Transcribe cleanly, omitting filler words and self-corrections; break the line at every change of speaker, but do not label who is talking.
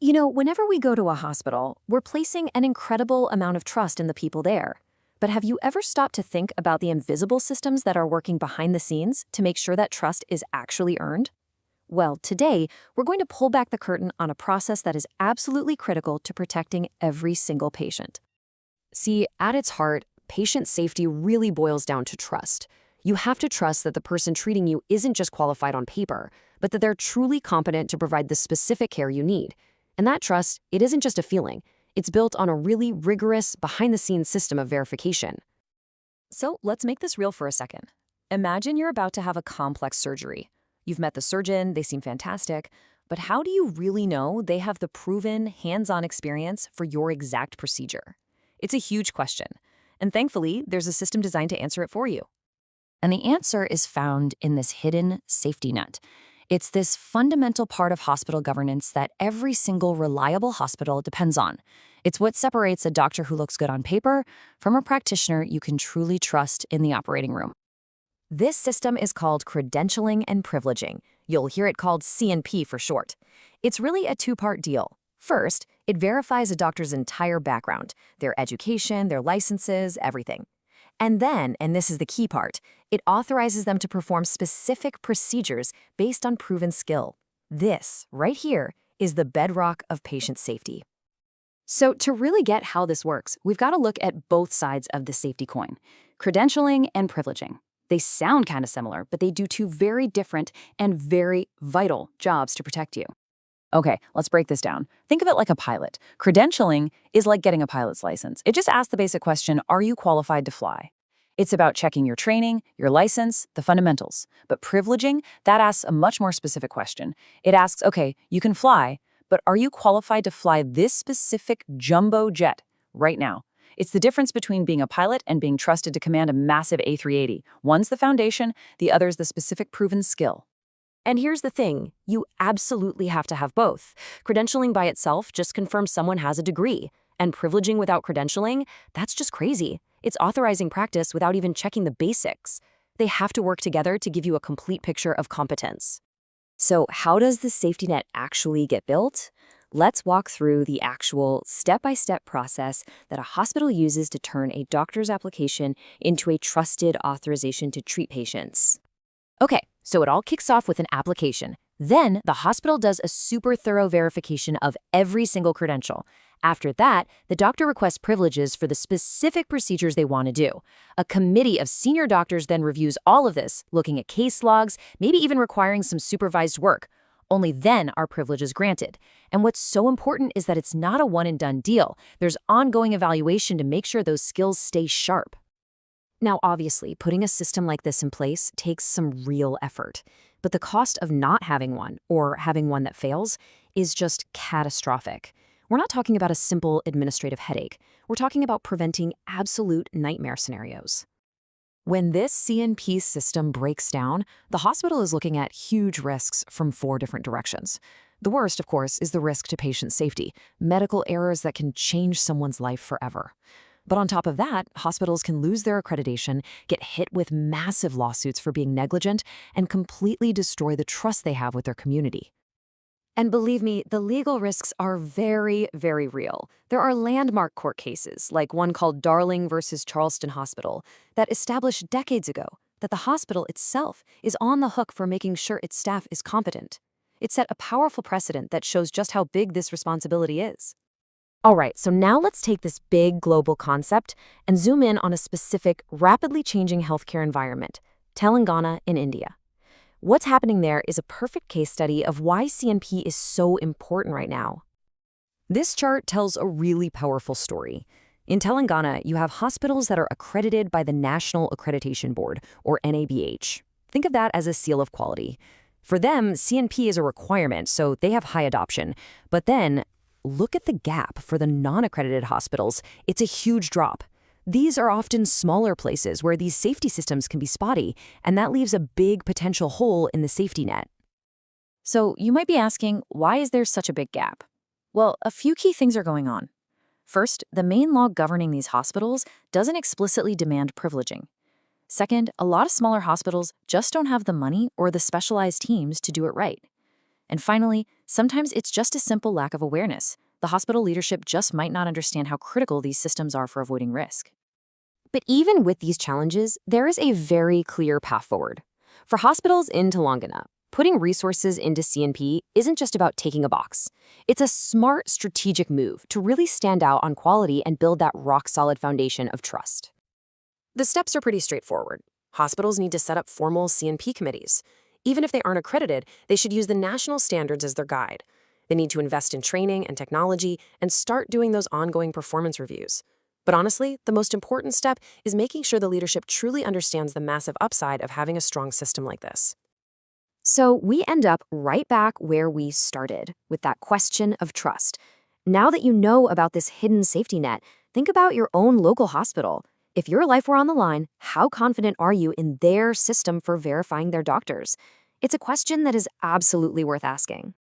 Whenever we go to a hospital, we're placing an incredible amount of trust in the people there. But have you ever stopped to think about the invisible systems that are working behind the scenes to make sure that trust is actually earned? Well, today, we're going to pull back the curtain on a process that is absolutely critical to protecting every single patient. See, at its heart, patient safety really boils down to trust. You have to trust that the person treating you isn't just qualified on paper, but that they're truly competent to provide the specific care you need. And that trust, it isn't just a feeling. It's built on a really rigorous, behind-the-scenes system of verification. So let's make this real for a second. Imagine you're about to have a complex surgery. You've met the surgeon, they seem fantastic, but how do you really know they have the proven, hands-on experience for your exact procedure? It's a huge question, and thankfully, there's a system designed to answer it for you. And the answer is found in this hidden safety net. It's this fundamental part of hospital governance that every single reliable hospital depends on. It's what separates a doctor who looks good on paper from a practitioner you can truly trust in the operating room. This system is called credentialing and privileging. You'll hear it called C&P for short. It's really a two-part deal. First, it verifies a doctor's entire background, their education, their licenses, everything. And then, and this is the key part, it authorizes them to perform specific procedures based on proven skill. This, right here, is the bedrock of patient safety. So to really get how this works, we've got to look at both sides of the safety coin, credentialing and privileging. They sound kind of similar, but they do two very different and very vital jobs to protect you. Okay, let's break this down. Think of it like a pilot. Credentialing is like getting a pilot's license. It just asks the basic question, are you qualified to fly? It's about checking your training, your license, the fundamentals. But privileging, that asks a much more specific question. It asks, okay, you can fly, but are you qualified to fly this specific jumbo jet right now? It's the difference between being a pilot and being trusted to command a massive A380. One's the foundation, the other's the specific proven skill. And here's the thing, you absolutely have to have both. Credentialing by itself just confirms someone has a degree, and privileging without credentialing, that's just crazy. It's authorizing practice without even checking the basics. They have to work together to give you a complete picture of competence. So how does the safety net actually get built? Let's walk through the actual step-by-step process that a hospital uses to turn a doctor's application into a trusted authorization to treat patients. Okay, so it all kicks off with an application. Then the hospital does a super thorough verification of every single credential. After that, the doctor requests privileges for the specific procedures they want to do. A committee of senior doctors then reviews all of this, looking at case logs, maybe even requiring some supervised work. Only then are privileges granted. And what's so important is that it's not a one-and-done deal. There's ongoing evaluation to make sure those skills stay sharp. Now, obviously, putting a system like this in place takes some real effort. But the cost of not having one, or having one that fails, is just catastrophic. We're not talking about a simple administrative headache. We're talking about preventing absolute nightmare scenarios. When this C&P system breaks down, the hospital is looking at huge risks from 4 different directions. The worst, of course, is the risk to patient safety, medical errors that can change someone's life forever. But on top of that, hospitals can lose their accreditation, get hit with massive lawsuits for being negligent, and completely destroy the trust they have with their community. And believe me, the legal risks are very, very real. There are landmark court cases, like one called Darling versus Charleston Hospital, that established decades ago that the hospital itself is on the hook for making sure its staff is competent. It set a powerful precedent that shows just how big this responsibility is. All right, so now let's take this big global concept and zoom in on a specific, rapidly changing healthcare environment, Telangana in India. What's happening there is a perfect case study of why C&P is so important right now. This chart tells a really powerful story. In Telangana, you have hospitals that are accredited by the National Accreditation Board, or NABH. Think of that as a seal of quality. For them, C&P is a requirement, so they have high adoption. But then, look at the gap for the non-accredited hospitals. It's a huge drop. These are often smaller places where these safety systems can be spotty, and that leaves a big potential hole in the safety net. So you might be asking, why is there such a big gap? Well, a few key things are going on. First, the main law governing these hospitals doesn't explicitly demand privileging. Second, a lot of smaller hospitals just don't have the money or the specialized teams to do it right. And finally, Sometimes it's just a simple lack of awareness. The hospital leadership just might not understand how critical these systems are for avoiding risk.
But even with these challenges, there is a very clear path forward. For hospitals in Telangana, putting resources into CNP isn't just about taking a box. It's a smart, strategic move to really stand out on quality and build that rock-solid foundation of trust.
The steps are pretty straightforward. Hospitals need to set up formal CNP committees. Even if they aren't accredited, they should use the national standards as their guide. They need to invest in training and technology and start doing those ongoing performance reviews. But honestly, the most important step is making sure the leadership truly understands the massive upside of having a strong system like this.
So we end up right back where we started, with that question of trust. Now that you know about this hidden safety net, think about your own local hospital. If your life were on the line, how confident are you in their system for verifying their doctors? It's a question that is absolutely worth asking.